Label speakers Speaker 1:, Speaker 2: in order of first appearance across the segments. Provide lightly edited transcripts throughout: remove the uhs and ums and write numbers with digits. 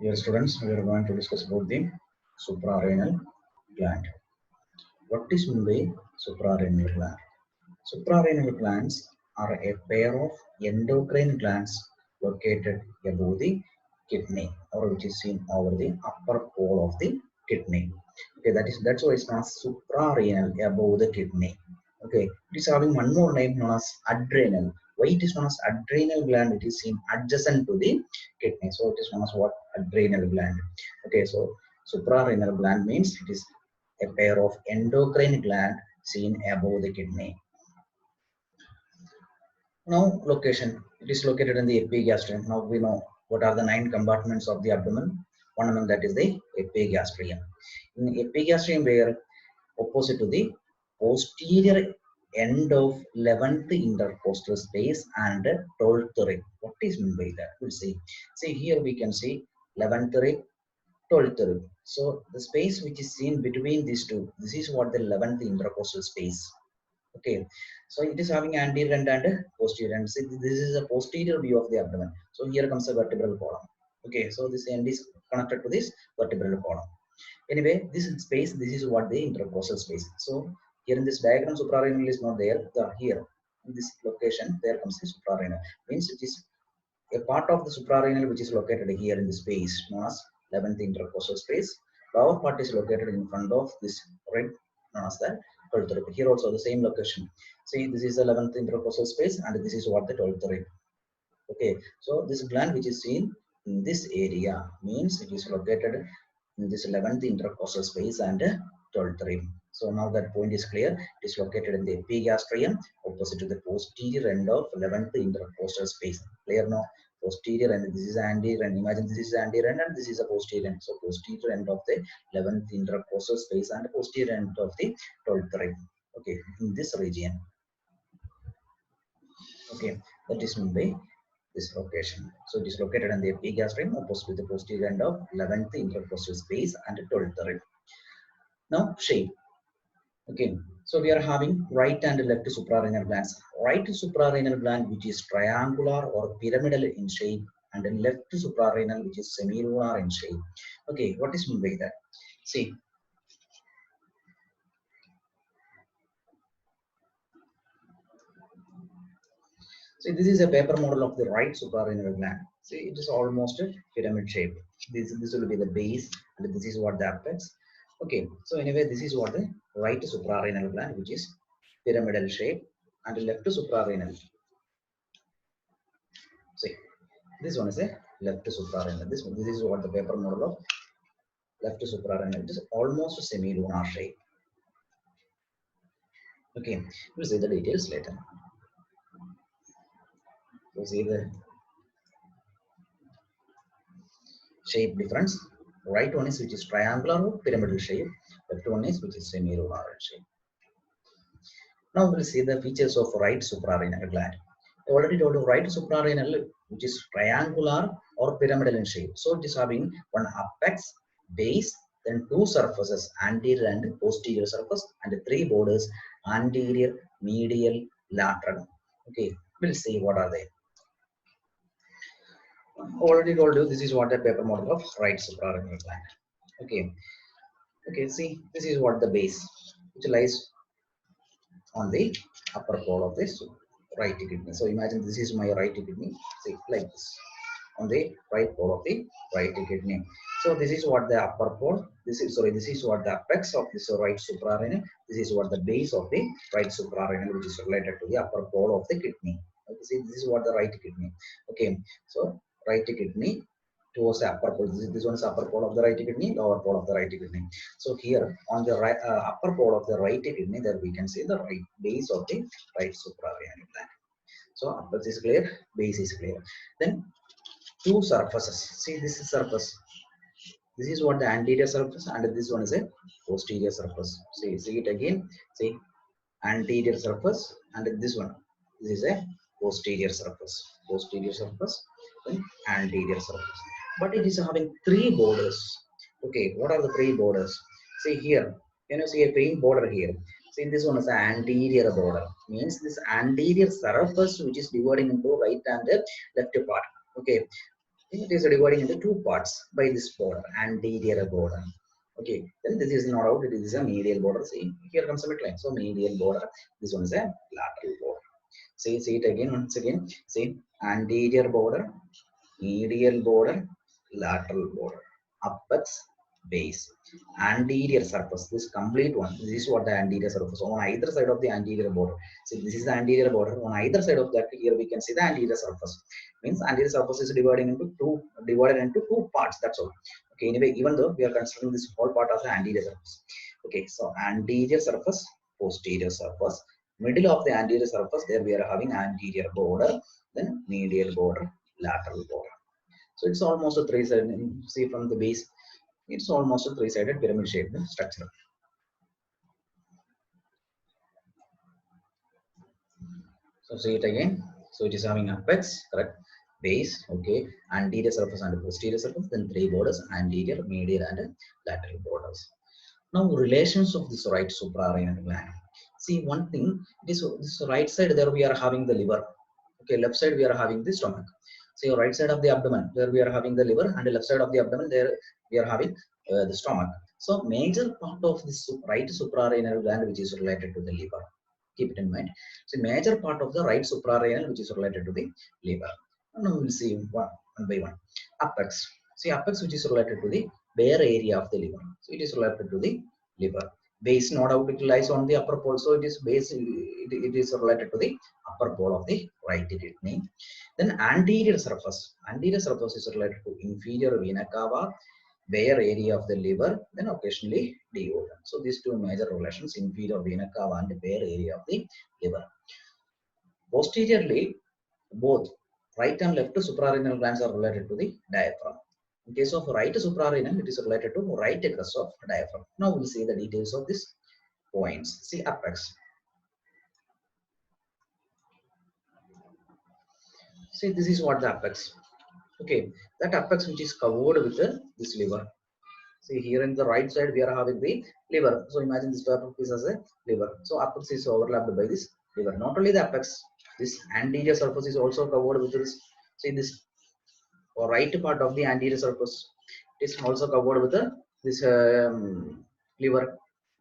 Speaker 1: Dear students, we are going to discuss about the suprarenal gland. What is meant by suprarenal gland? Suprarenal glands are a pair of endocrine glands located above the kidney, or which is seen over the upper pole of the kidney. Okay, that's why it's known as suprarenal, above the kidney. Okay, it is having one more name known as adrenal. Why it is known as adrenal gland? It is seen adjacent to the kidney, so it is known as what? Adrenal gland. Okay, so suprarenal gland means it is a pair of endocrine gland seen above the kidney. Now, location. It is located in the epigastrium. Now we know what are the 9 compartments of the abdomen. One among that is the epigastrium. In epigastrium, where opposite to the posterior end of 11th intercostal space and 12th rib. What is meant by that? We'll see. See here we can see 11th rib, 12th rib. So the space which is seen between these two, this is what the 11th intercostal space. Okay, so it is having anterior and posterior, and see, this is a posterior view of the abdomen. So here comes a vertebral column. Okay, so this end is connected to this vertebral column. Anyway, this space, this is what the intercostal space. So here in this diagram, suprarenal is not there. Here in this location, there comes the suprarenal. Means it is a part of the suprarenal which is located here in the space known as 11th intercostal space. Lower part is located in front of this rib known as the 12th rib. Here also the same location. See, this is the 11th intercostal space and this is what the 12th rib. Okay, so this gland which is seen in this area means it is located in this 11th intercostal space and 12th rib. So now that point is clear. It is located in the epigastrium opposite to the posterior end of 11th intercostal space. Clear now? Posterior end, this is anterior end. Imagine this is anterior end and this is a posterior end. So posterior end of the 11th intercostal space and posterior end of the 12th rib. Okay, in this region. Okay, that is meant by this location. So it is located in the epigastrium opposite to the posterior end of 11th intercostal space and 12th rib. Now shape. Okay, so we are having right and left suprarenal glands. Right suprarenal gland which is triangular or pyramidal in shape, and then left suprarenal which is semilunar in shape. Okay, what is meant by that? See, so this is a paper model of the right suprarenal gland. See, it is almost a pyramid shape. This will be the base, and this is what the apex. Okay, so anyway, this is what the right suprarenal gland, which is pyramidal shape, and left suprarenal. See, this one is a left suprarenal. This is what the paper model of left suprarenal. It is almost semi-lunar shape. Okay, we'll see the details later. So see the shape difference. Right one is which is triangular or pyramidal shape. Left one is which is semi-lunar shape. Now we'll see the features of right suprarenal gland. I already told you right suprarenal, which is triangular or pyramidal in shape. So it is having one apex, base, then 2 surfaces, anterior and posterior surface, and 3 borders, anterior, medial, lateral. Okay, we'll see what are they. Already told you this is what the paper model of right suprarenal gland. Okay, okay, see, this is what the base, which lies on the upper pole of this right kidney. So imagine this is my right kidney, see, like this, on the right pole of the right kidney. So this is what the upper pole, this is what the apex of this right suprarenal, this is what the base of the right suprarenal, which is related to the upper pole of the kidney. Okay, see, this is what the right kidney. Okay, so right kidney towards the upper pole. This one is upper pole of the right kidney, lower pole of the right kidney. So here on the right upper pole of the right kidney, there we can see the right base of the right suprarenal gland. So upper is clear, base is clear. Then 2 surfaces. See, this is surface. This is what the anterior surface, and this one is a posterior surface. See it again. See, anterior surface, and this one. This is a posterior surface. Posterior surface, then anterior surface. But it is having 3 borders. Okay, what are the 3 borders? See here. Can you see a 3 border here? See, this one is the anterior border. Means this anterior surface which is dividing into right and left part. Okay, It is dividing into two parts by this border, anterior border. Okay, then this is not out, it is a medial border. See, here comes a midline. So medial border, this one is a lateral border. See it again, once again. See, anterior border, medial border, lateral border, apex, base, anterior surface. This complete one. This is what the anterior surface on either side of the anterior border. See, this is the anterior border. On either side of that, here we can see the anterior surface. Means anterior surface is divided into two parts. That's all. Okay. Anyway, even though we are considering this whole part as the anterior surface. Okay. So anterior surface, posterior surface, middle of the anterior surface. There we are having anterior border, then medial border, lateral border. So it's almost a three-sided. See from the base, it's almost a three-sided pyramid shaped structure. So see it again. So it is having apex, correct? Base, okay, anterior surface and posterior surface, then three borders, anterior, medial, and lateral borders. Now relations of this right suprarenal gland. See one thing, this right side there we are having the liver. Okay, left side we are having the stomach. So right side of the abdomen there we are having the liver, and the left side of the abdomen there we are having the stomach. So major part of this right suprarenal gland which is related to the liver. Keep it in mind. So major part of the right suprarenal which is related to the liver. And now we will see one by one. Apex. See apex which is related to the bare area of the liver. So it is related to the liver. Base no doubt it lies on the upper pole. So it is base. It is related to the upper pole of the right kidney. Then anterior surface. Anterior surface is related to inferior vena cava, bare area of the liver, then occasionally duodenum. So these two major relations, inferior vena cava and bare area of the liver. Posteriorly, both right and left suprarenal glands are related to the diaphragm. In case of right suprarenal, it is related to right crest of diaphragm. Now we'll see the details of these points. See apex. See, this is what the apex. Okay, that apex which is covered with this liver. See here in the right side we are having the liver. So imagine this type of piece as a liver. So apex is overlapped by this liver. Not only the apex, this anterior surface is also covered with this. See this right part of the anterior surface is also covered with this liver.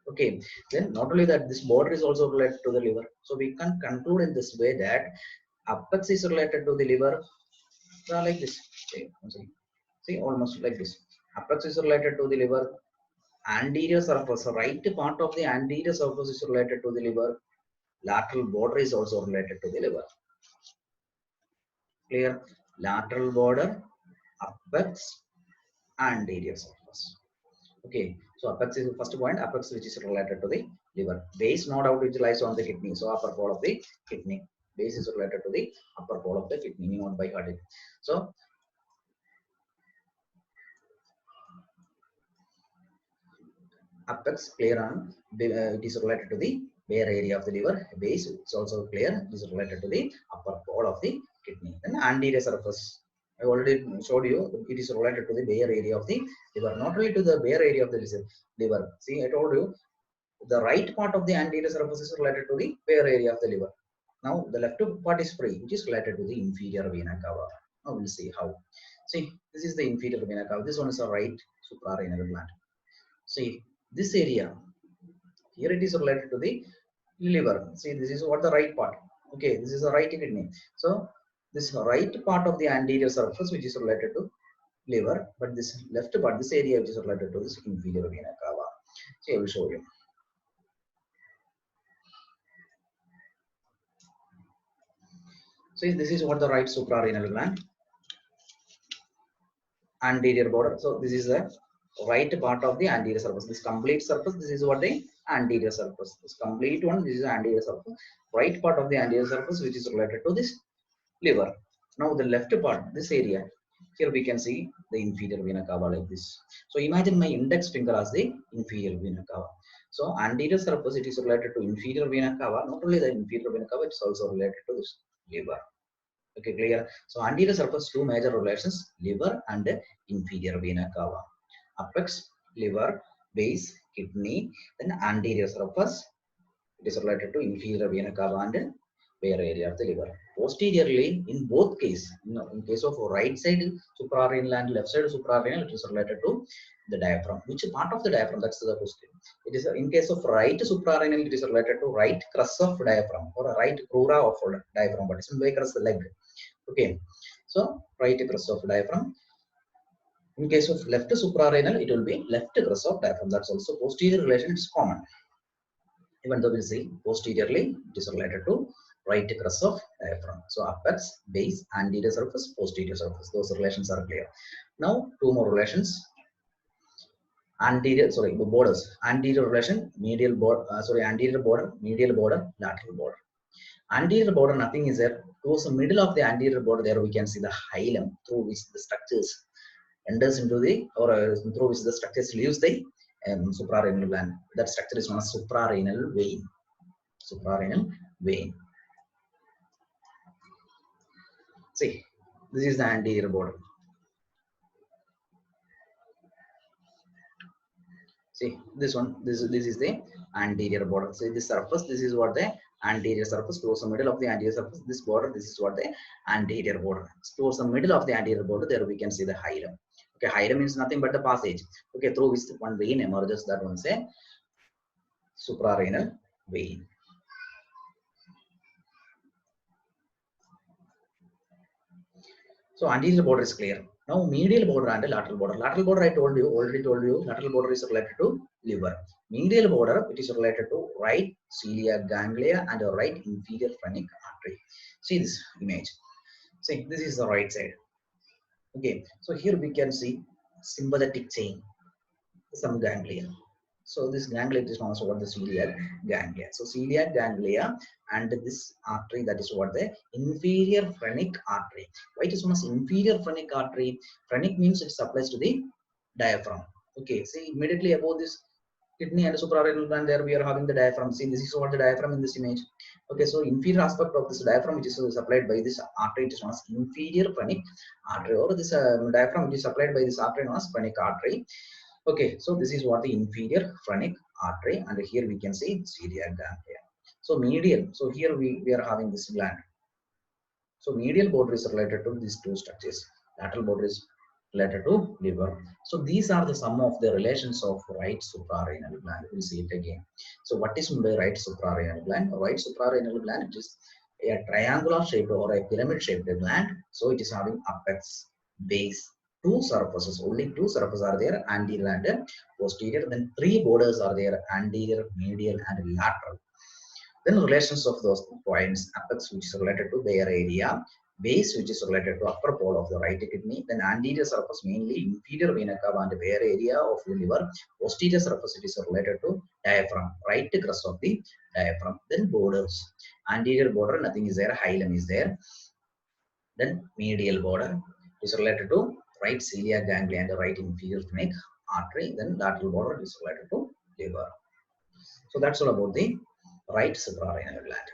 Speaker 1: Okay. Then not only that, this border is also related to the liver. So we can conclude in this way that apex is related to the liver. Like this. See almost like this. Apex is related to the liver. Anterior surface, right part of the anterior surface is related to the liver. Lateral border is also related to the liver. Clear? Lateral border, apex, anterior surface. Okay, so apex is the first point. Apex which is related to the liver. Base no doubt which lies on the kidney. So upper pole of the kidney. Base is related to the upper pole of the kidney, not by heart. So apex clear on it is related to the bare area of the liver. Base it's also clear, it is related to the upper pole of the kidney. Then anterior surface, I already showed you, it is related to the bare area of the liver, not only to the bare area of the liver. See, I told you the right part of the anterior surface is related to the bare area of the liver. Now the left part is free, which is related to the inferior vena cava. Now we'll see how. See, this is the inferior vena cava. This one is a right suprarenal gland. See, this area here it is related to the liver. See, this is what the right part. Okay, this is the right kidney. So this right part of the anterior surface which is related to liver, but this left part, this area which is related to this inferior vena cava. So I will show you. So this is what the right suprarenal gland, anterior border. So this is the right part of the anterior surface. This complete surface, this is what the anterior surface. This complete one, this is the anterior surface. Right part of the anterior surface which is related to this liver. Now the left part, this area, here we can see the inferior vena cava like this. So imagine my index finger as the inferior vena cava. So anterior surface, it is related to inferior vena cava. Not only the inferior vena cava, it's also related to this liver. Okay, clear. So anterior surface, two major relations, liver and inferior vena cava. Apex, liver, base, kidney, then anterior surface, it is related to inferior vena cava and bare area of the liver. Posteriorly, in both cases, in case of right side suprarenal and left side suprarenal, it is related to the diaphragm. Which part of the diaphragm? That's the question. It is in case of right suprarenal, it is related to right crus of diaphragm or right crura of diaphragm, but it's crus the leg. Okay, so right crus of diaphragm. In case of left suprarenal, it will be left crus of diaphragm. That's also posterior relation. It's common. Even though we see posteriorly, it is related to right crus of diaphragm. So apex, base, anterior surface, posterior surface. Those relations are clear. Now two more relations. Borders. Anterior relation, medial border. Anterior border, medial border, lateral border. Anterior border, nothing is there. Towards the middle of the anterior border, there we can see the hilum through which the structures enters into the through which the structures leaves the suprarenal gland. That structure is known as suprarenal vein. Suprarenal vein. See, this is the anterior border. See, this one, this is the anterior border. So this surface, this is what the anterior surface. Towards the middle of the anterior surface, this border, this is what the anterior border. Towards the middle of the anterior border, there we can see the hilum. Okay, hilum means nothing but the passage. Okay, through which one vein emerges. That one say suprarenal vein. So anterior border is clear. Now medial border and lateral border. Lateral border, I already told you, lateral border is related to liver. Medial border, it is related to right celiac ganglia and a right inferior phrenic artery. See this image. See, this is the right side. Okay, so here we can see sympathetic chain, some ganglia. So this ganglia is known as what the celiac ganglia. So celiac ganglia and this artery, that is what the inferior phrenic artery. Why it is known as inferior phrenic artery? Phrenic means it supplies to the diaphragm. Okay, see immediately above this kidney and suprarenal gland, there we are having the diaphragm. See, this is what the diaphragm in this image. Okay, so inferior aspect of this diaphragm, which is supplied by this artery, it is known as inferior phrenic artery, or this diaphragm which is supplied by this artery known as phrenic artery. Okay, so this is what the inferior phrenic artery, and here we can see celiac ganglia. So medial, so here we are having this gland. So medial border is related to these two structures. Lateral border is related to liver. So these are the sum of the relations of right suprarenal gland. We'll see it again. So what is meant by right suprarenal gland? Right suprarenal gland, it is a triangular shaped or a pyramid shaped gland. So it is having apex, base, two surfaces. Only two surfaces are there, anterior and posterior. Then three borders are there, anterior, medial, and lateral. Then relations of those points: apex, which is related to their area; base, which is related to upper pole of the right kidney; then anterior surface, mainly inferior vena cava and bare area of the liver; posterior surface, it is related to diaphragm, right crest of the diaphragm. Then borders: anterior border, nothing is there, hilum is there. Then medial border is related to right celiac ganglia and right inferior phrenic artery. Then lateral border is related to liver. So that's all about the right suprarenal gland.